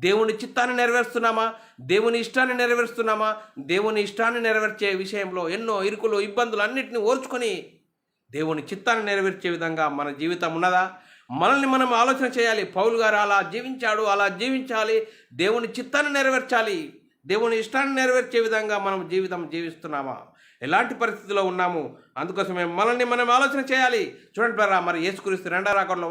దేవుని చిత్తాన్ని నెరవేరుస్తున్నామా? దేవుని ఇష్టాన్ని నెరవేరుస్తున్నామా? దేవుని ఇష్టాన్ని నెరవేర్చే విషయంలో ఎన్నో ఇరుకులు ఇబ్బందులు అన్నిటిని ఓర్చుకొని దేవుని చిత్తాన్ని నెరవేర్చే విధంగా మన జీవితం ఉన్నదా? మనల్ని మనం ఆలోచన చేయాలి. పౌలు గారు అలా జీవించాడు, అలా జీవించాలి, దేవుని చిత్తాన్ని నెరవేర్చాలి, దేవుని ఇష్టాన్ని నెరవేర్చే విధంగా మనం జీవితం జీవిస్తున్నామా? ఎలాంటి పరిస్థితిలో ఉన్నాము? అందుకోసమే మనల్ని మనం ఆలోచన చేయాలి. చూడండి ప్రియరా, మరి యేసుక్రీస్తు రెండో రాకడలో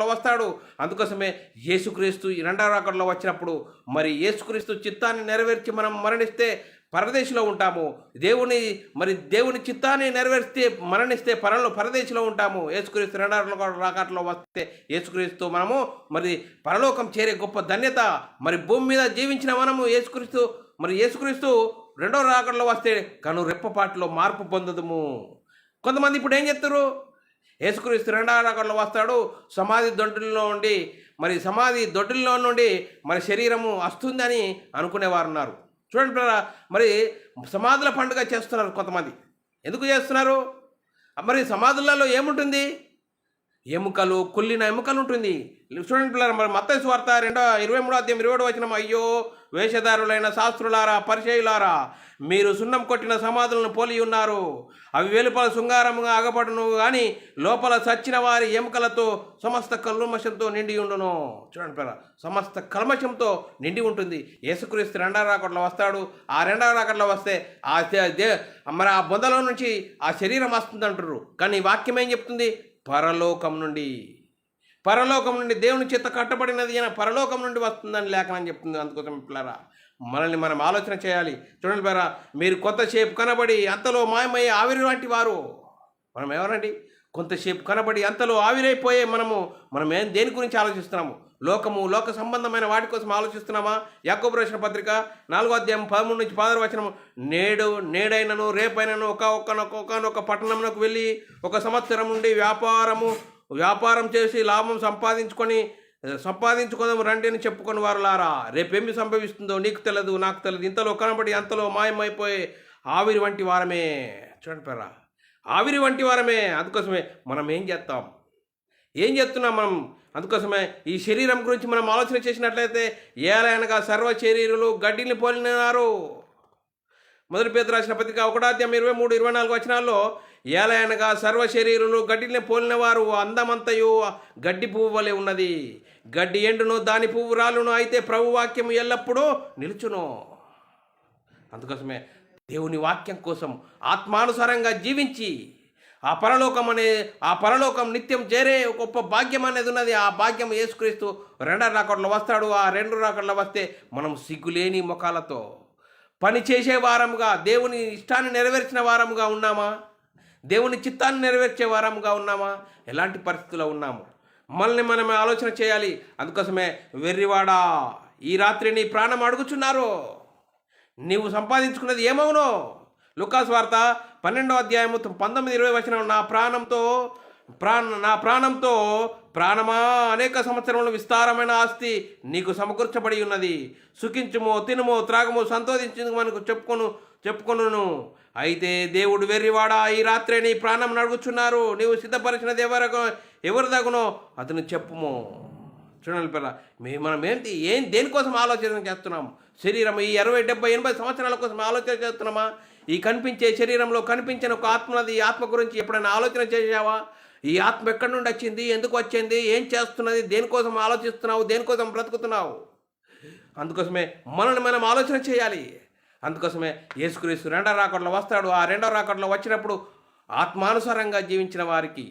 వస్తాడు. అందుకోసమే యేసుక్రీస్తు రెండో రాకడలో వచ్చినప్పుడు మరి యేసుక్రీస్తు చిత్తాన్ని నెరవేర్చి మనం మరణిస్తే పరదేశంలో ఉంటాము. దేవుని చిత్తాన్ని నెరవేర్స్తే మరణిస్తే పరదేశంలో ఉంటాము. యేసుక్రీస్తు రెండో రాకడలో వస్తే యేసుక్రీస్తు మనము మరి పరలోకం చేరే గొప్ప ధన్యత. మరి భూమి మీద జీవించిన మనము యేసుక్రీస్తు రెండో రాకడలో వస్తే కను రెప్పపాటులో మార్పు పొందదుము. కొంతమంది ఇప్పుడు ఏం చెప్తారు? యేసుక్రీస్తు రెండో రాకడలో వస్తాడు, సమాధి దొడ్డిలో నుండి మరి శరీరము వస్తుందని అనుకునేవారు ఉన్నారు. చూడండి మరి సమాధుల పండుగ చేస్తున్నారు కొంతమంది. ఎందుకు చేస్తున్నారు? మరి సమాధులలో ఏముంటుంది? కుళ్ళిన ఎముకలు ఉంటుంది. చూడండి పిల్లలు, మరి మత్తయి సువార్త 23:27 అయ్యో వేషధారులైన శాస్త్రులారా, పరిచయులారా, మీరు సున్నం కొట్టిన సమాధులను పోలి ఉన్నారు. అవి వెలుపల శృంగారముగా అగపడును కానీ లోపల చచ్చిన వారి ఎముకలతో సమస్త కల్మషంతో నిండి ఉండును. చూడండి పిల్లలు, సమస్త కల్మషంతో నిండి ఉంటుంది. యేసుక్రీస్తు రెండో రాకడలో వస్తాడు. ఆ రెండో రాకడలో వస్తే మరి ఆ బొందలో నుంచి ఆ శరీరం వస్తుంది అంటారు. కానీ వాక్యం ఏం చెప్తుంది? పరలోకం నుండి దేవుని చేత కట్టబడినది పరలోకం నుండి వస్తుందని లేఖనం చెప్తుంది. అందుకోసం పిల్లరా, మనల్ని మనం ఆలోచన చేయాలి. చూడండి పిల్లరా, మీరు కొంతసేపు కనబడి అంతలో మాయమయ్యే ఆవిరి వంటి వారు. మనం ఎవరండి? కొంతసేపు కనబడి అంతలో ఆవిరైపోయే మనం దేని గురించి ఆలోచిస్తున్నాము? లోక సంబంధమైన వాటి కోసం ఆలోచిస్తున్నామా? యాకోబు రాసిన పత్రిక 4:13-16 నేడైనను రేపైనను ఒకనొక పట్టణమునకు వెళ్ళి 1 సంవత్సరం నుండి వ్యాపారం చేసి లాభం సంపాదించుకుందాం రండి అని చెప్పుకొని వారులారా, రేపేమి సంభవిస్తుందో నీకు తెలియదు, నాకు తెలియదు. ఇంతలో కనబడి అంతలో మాయమైపోయే ఆవిరి వంటి వారమే. చూడండి పేరా, ఆవిరి వంటి వారమే. అందుకోసమే మనం ఏం చేస్తున్నాం మనం? అందుకోసమే ఈ శరీరం గురించి మనం ఆలోచన చేసినట్లయితే ఏలైనగా సర్వ శరీరులు గడ్డిని పోలినారు. మొదటి పేతురు రాసిన పత్రిక 1:23-24 ఏలైనగా సర్వ శరీరులు గడ్డిని పోలినవారు అందమంతయు గడ్డి పువ్వు వలె ఉన్నది. గడ్డి ఎండును, దాని పువ్వు రాలును, అయితే ప్రభు వాక్యము ఎల్లప్పుడూ నిలుచును. అందుకోసమే దేవుని వాక్యం కోసం ఆత్మానుసారంగా జీవించి ఆ పరలోకం నిత్యం చేరే గొప్ప భాగ్యం అనేది ఉన్నది. ఆ భాగ్యం యేసుక్రీస్తు రెండో రాకడలో వస్తాడు. ఆ రెండో రాకడలో వస్తే మనం సిగ్గులేని ముఖాలతో పని చేసే వారముగా, దేవుని ఇష్టాన్ని నెరవేర్చిన వారముగా ఉన్నామా? దేవుని చిత్తాన్ని నెరవేర్చే వారముగా ఉన్నామా? ఎలాంటి పరిస్థితుల్లో ఉన్నాము? మనల్ని మనం ఆలోచన చేయాలి. అందుకోసమే వెర్రివాడా, ఈ రాత్రి నీ ప్రాణం అడుగుచున్నారు, నీవు సంపాదించుకున్నది ఏమవునో? లూకాసు వార్త 12:19-20 నా ప్రాణంతో ప్రాణమా, అనేక సంవత్సరముల విస్తారమైన ఆస్తి నీకు సమకూర్చబడి ఉన్నది. సుఖించుము, తినుము, త్రాగము, సంతోషించు మనకు చెప్పుకొను. అయితే దేవుడు వెర్రివాడా, ఈ రాత్రే నీ ప్రాణం అడుగుచున్నారు, నీవు సిద్ధపరిచినది ఎవరు దగునో అతను చెప్పుము. చూడండి పిల్ల, మనం దేనికోసం ఆలోచన చేస్తున్నాము? శరీరం ఈ 60, 70, 80 సంవత్సరాల కోసం ఆలోచన చేస్తున్నామా? ఈ కనిపించే శరీరంలో కనిపించిన ఒక ఆత్మది. ఈ ఆత్మ గురించి ఎప్పుడైనా ఆలోచన చేసావా? ఈ ఆత్మ ఎక్కడి నుండి వచ్చింది, ఎందుకు వచ్చింది, ఏం చేస్తున్నది, దేనికోసం ఆలోచిస్తున్నావు, దేనికోసం బ్రతుకుతున్నావు? అందుకోసమే మనల్ని మనం ఆలోచన చేయాలి. అందుకోసమే యేసుక్రీస్తు రెండో రాకడలో వస్తాడు. ఆ రెండో రాకడలో వచ్చినప్పుడు ఆత్మానుసారంగా జీవించిన వారికి,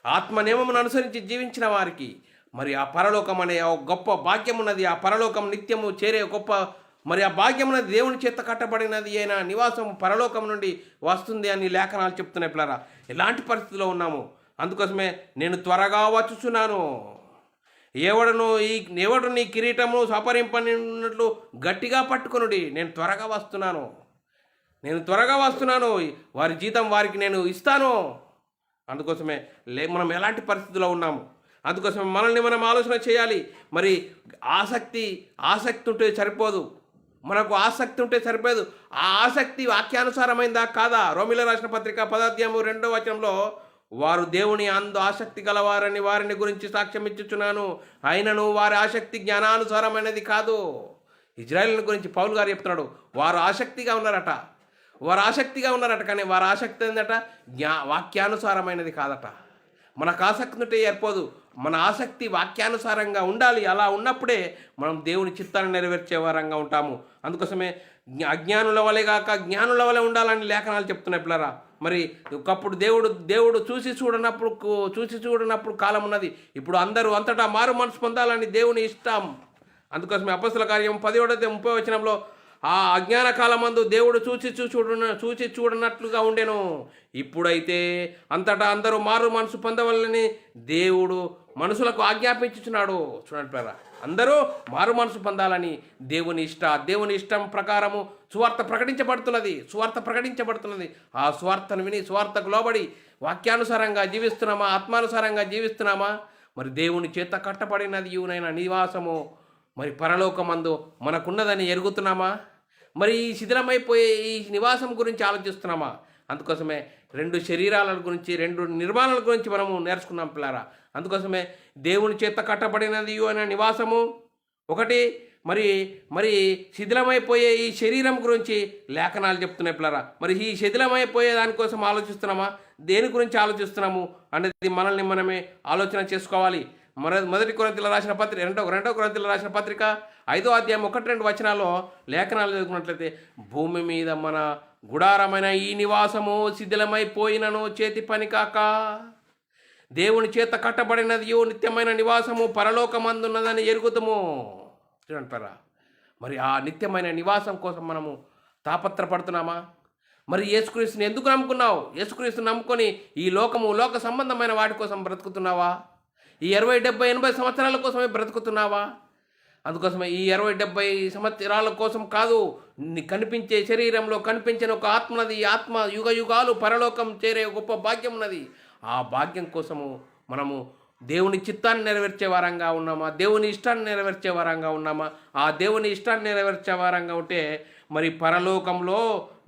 ఆత్మ నియమమును అనుసరించి జీవించిన వారికి మరి ఆ పరలోకం అనే గొప్ప భాగ్యం ఉన్నది. ఆ పరలోకం నిత్యము చేరే గొప్ప మరి ఆ భాగ్యం అనేది దేవుని చేత కట్టబడినది అయిన నివాసం పరలోకం నుండి వస్తుంది అని లేఖనాలు చెప్తున్నాయి పిల్లరా. ఎలాంటి పరిస్థితిలో ఉన్నాము? అందుకోసమే నేను త్వరగా వచ్చుచున్నాను, ఎవడు నీ కిరీటమును సపరింపనిన్నట్లు గట్టిగా పట్టుకొనుడి. నేను త్వరగా వస్తున్నాను, వారి జీతం వారికి నేను ఇస్తాను. అందుకోసమే మనం ఎలాంటి పరిస్థితిలో ఉన్నాము? అందుకోసమే మనల్ని మనం ఆలోచన చేయాలి. మరి ఆసక్తి ఉంటే సరిపోదు. మనకు ఆసక్తి ఉంటే సరిపోదు. ఆ ఆసక్తి వాక్యానుసారమైందా కాదా? రోమిల రాసిన పత్రిక 10:2 వారు దేవుని అందు ఆసక్తి గలవారని వారిని గురించి సాక్ష్యం ఇచ్చుచున్నాను, అయినను వారి ఆసక్తి జ్ఞానానుసారమైనది కాదు. ఇజ్రాయేల్ గురించి పౌలు గారు చెప్తున్నాడు, వారు ఆసక్తిగా ఉన్నారట, కానీ వారి ఆసక్తి ఏందట? వాక్యానుసారమైనది కాదట. మనకు ఆసక్తి ఉంటే సరిపోదు, మన ఆసక్తి వాక్యానుసారంగా ఉండాలి. అలా ఉన్నప్పుడే మనం దేవుని చిత్తాన్ని నెరవేర్చే వారంగా ఉంటాము. అందుకోసమే అజ్ఞానుల వలె కాక జ్ఞానుల వలె ఉండాలని లేఖనాలు చెప్తున్నాయి పిల్లరా. మరి ఒకప్పుడు దేవుడు చూసి చూడనప్పుడు కాలం ఉన్నది. ఇప్పుడు అందరూ అంతటా మారు మనసు పొందాలని దేవుని ఇష్టం. అందుకోసమే అపొస్తలుల కార్యం 10:30 ఆ అజ్ఞాన కాలమందు దేవుడు చూచి చూడనట్లుగా ఉండెను. ఇప్పుడైతే అంతటా అందరూ మారు మనసు పొందవలని దేవుడు మనుషులకు ఆజ్ఞాపించుచున్నాడు. చూడండి పిల్లరా, అందరూ మారు మనసు పొందాలని దేవుని ఇష్టం ప్రకారము సువార్త ప్రకటించబడుతున్నది. ఆ సువార్తను విని సువార్తకు లోబడి వాక్యానుసారంగా జీవిస్తున్నామా, ఆత్మానుసారంగా జీవిస్తున్నామా? మరి దేవుని చేత కట్టబడినది యూనైన నివాసము మరి పరలోకమందు మనకున్నదని ఎరుగుతున్నామా? మరి ఈ శిథిలమైపోయే ఈ నివాసం గురించి ఆలోచిస్తున్నామా? అందుకోసమే 2 శరీరాల గురించి, 2 నిర్మాణాల గురించి మనము నేర్చుకున్నాం పిల్లారా. అందుకోసమే దేవుని చేత కట్టబడినది అనే నివాసము ఒకటి, మరి శిథిలమైపోయే ఈ శరీరం గురించి లేఖనాలు చెప్తున్నాయి పిల్లరా. మరి ఈ శిథిలమైపోయే దానికోసం ఆలోచిస్తున్నామా, దేని గురించి ఆలోచిస్తున్నాము అనేది మనమే ఆలోచన చేసుకోవాలి. మొదటి కొరింథీయుల రాసిన పత్రిక 2 కొరింథీయుల రాసిన పత్రిక 5:1-2 లేఖనాలు చదువుకున్నట్లయితే, భూమి మీద మన గుడారమైన ఈ నివాసము శిథిలమైపోయినను చేతి పని కాక దేవుని చేత కట్టబడినది నిత్యమైన నివాసము పరలోకమందున్నదని ఎరుగుతాము. చూడండి పరా, మరి ఆ నిత్యమైన నివాసం కోసం మనము తాపత్రపడుతున్నామా? మరి యేసుక్రీస్తుని ఎందుకు నమ్ముకున్నావు? యేసుక్రీస్తుని నమ్ముకొని ఈ లోక సంబంధమైన వాటి కోసం బ్రతుకుతున్నావా? ఈ 60, 70, 80 సంవత్సరాల కోసమే బ్రతుకుతున్నావా? అందుకోసమే ఈ 60, 70 సంవత్సరాల కోసం కాదు, కనిపించే శరీరంలో కనిపించిన ఒక ఆత్మ ఉన్నది. ఈ ఆత్మ యుగాలు పరలోకం చేరే గొప్ప భాగ్యం ఉన్నది. ఆ భాగ్యం కోసము మనము దేవుని చిత్తాన్ని నెరవేర్చే వారంగా ఉన్నామా, దేవుని ఇష్టాన్ని నెరవేర్చే వారంగా ఉన్నామా? ఆ దేవుని ఇష్టాన్ని నెరవేర్చే వారంగా ఉంటే మరి పరలోకంలో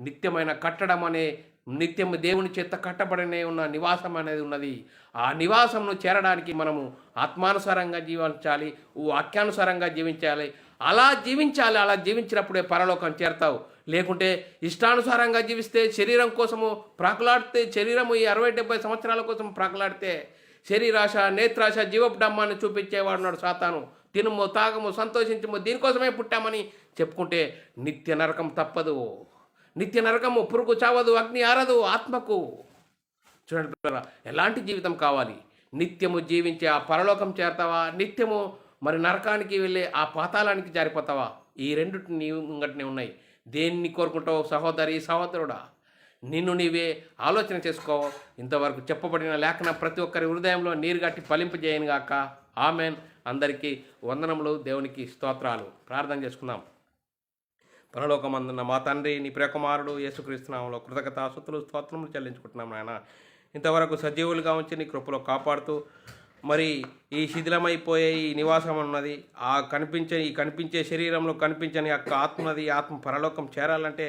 నిత్యమైన కట్టడం అనే నిత్యము దేవుని చేత కట్టబడినే ఉన్న నివాసం అనేది ఉన్నది. ఆ నివాసంను చేరడానికి మనము ఆత్మానుసారంగా జీవించాలి, వాక్యానుసారంగా జీవించాలి. అలా జీవించినప్పుడే పరలోకం చేరతావు. లేకుంటే ఇష్టానుసారంగా జీవిస్తే, శరీరం కోసము ప్రాకులాడితే, శరీరము ఈ 60, 70 సంవత్సరాల కోసం ప్రాకులాడితే, శరీరాశ, నేత్రాశ, జీవపు డమ్మాన్ని చూపించేవాడున్నాడు సాతాను. తినుము, తాగము, సంతోషించము, దీనికోసమే పుట్టామని చెప్పుకుంటే నిత్య నరకం తప్పదు. నిత్య నరకము, పురుగు చావదు, అగ్ని ఆరదు ఆత్మకు. చూడండి, ఎలాంటి జీవితం కావాలి? నిత్యము జీవించే ఆ పరలోకం చేరతావా? నిత్యము మరి నరకానికి వెళ్ళే ఆ పాతాళానికి జారిపోతావా? ఈ రెండుటి నీ ముంగటనే ఉన్నాయి. దేన్ని కోరుకుంటావు సహోదరి, సహోదరుడా? నిన్ను నీవే ఆలోచన చేసుకో. ఇంతవరకు చెప్పబడిన లేఖనం ప్రతి ఒక్కరి హృదయంలో నీరుగట్టి ఫలింపజేయను గాక. ఆమెన్. అందరికీ వందనములు, దేవునికి స్తోత్రాలు. ప్రార్థన చేసుకుందాం. పరలోకమందున్న మా తండ్రి, నీ ప్రియకుమారుడు యేసుక్రీస్తు నామములో కృతజ్ఞతాస్తుతులు, స్తోత్రములు చెల్లించుకుంటున్నాం నాయన. ఇంతవరకు సజీవులుగా ఉంచి నీ కృపలో కాపాడుతూ మరి ఈ శిథిలమైపోయే ఈ నివాసం ఉన్నది, కనిపించే శరీరంలో కనిపించని యొక్క ఆత్మ ఉన్నది. ఆత్మ పరలోకం చేరాలంటే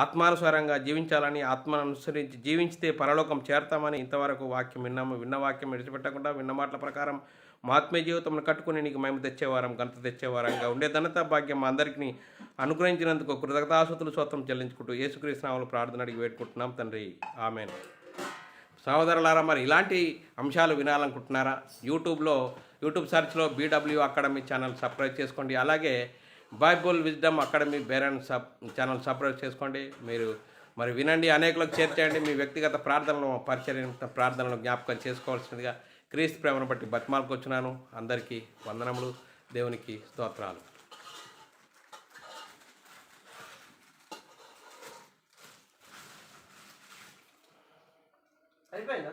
ఆత్మానుసారంగా జీవించాలని, ఆత్మను అనుసరించి జీవించితే పరలోకం చేరతామని ఇంతవరకు వాక్యం విన్నాము. విన్న వాక్యం విడిచిపెట్టకుండా విన్న మాటల ప్రకారం మా ఆత్మీయ జీవితంలో కట్టుకుని నీకు మేము తెచ్చేవారం, ఘనత తెచ్చేవారంగా ఉండే ధనత భాగ్యం మా అందరికీ అనుగ్రహించినందుకు కృతజ్ఞతాస్తుతులు స్తోత్రం చెల్లించుకుంటూ యేసుక్రీస్తు నామములో ప్రార్థన అడిగి వేడుకుంటున్నాం తండ్రి. ఆమెన్. సహోదరులారా, మరి ఇలాంటి అంశాలు వినాలనుకుంటున్నారా? యూట్యూబ్ సెర్చ్లో BW అకాడమీ ఛానల్ సబ్స్క్రైబ్ చేసుకోండి. అలాగే Bible wisdom academy Berean channel subscribe చేసుకోండి. మీరు మరి వినండి, అనేకులకు చేర్చేయండి. మీ వ్యక్తిగత ప్రార్థనలు, ప్రార్థనలు జ్ఞాపకం చేసుకోవాల్సిందిగా క్రీస్తు ప్రేమను బట్టి బతిమాలుకొచ్చున్నాను. అందరికీ వందనములు, దేవునికి స్తోత్రాలు. అయిపోయిందా?